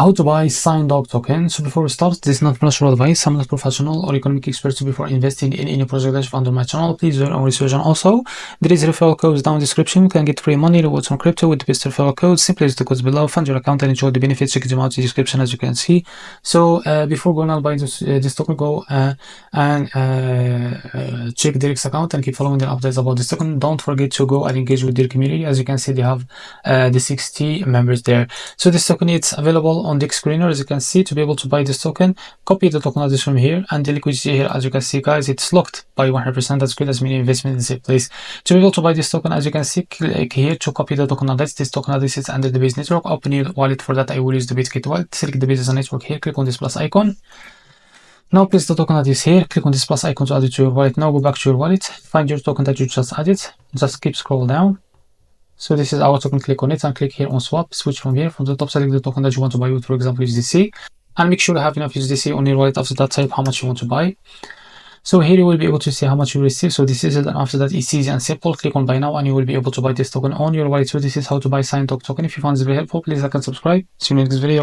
How to buy Syndog token. So before we start, this is not financial advice. I'm not professional or economic expert. So before investing in any project that you found on my channel, please do your own research. And also, there is referral codes down in the description. You can get free money rewards on crypto with the best referral codes. Simply use the codes below, fund your account and enjoy the benefits. Check them out in the description as you can see. So before going on buying this token, go and check Derek's account and keep following the updates about this token. Don't forget to go and engage with their community. As you can see, they have the 60 members there. So this token is available on the screener, as you can see. To be able to buy this token, copy the token address from here, and the liquidity here, as you can see, guys, it's locked by 100%. That's good, as many investment in the safe place. To be able to buy this token, as you can see, click here to copy the token address. This token address is under the base network. Open your wallet. For that, I will use the Base wallet. Select the base as a network here. Click on this plus icon. Now place the token address here. Click on this plus icon to add it to your wallet. Now go back to your wallet. Find your token that you just added. Just keep scroll down. So this is our token. Click on it and click here on swap. Switch from here. From the top, select the token that you want to buy with, for example, USDC, and make sure you have enough USDC on your wallet. After that, type how much you want to buy. So here you will be able to see how much you receive. So this is it, and after that it's easy and simple. Click on buy now and you will be able to buy this token on your wallet. So this is how to buy Syndog token. If you found this very helpful, please like and subscribe. See you in the next video.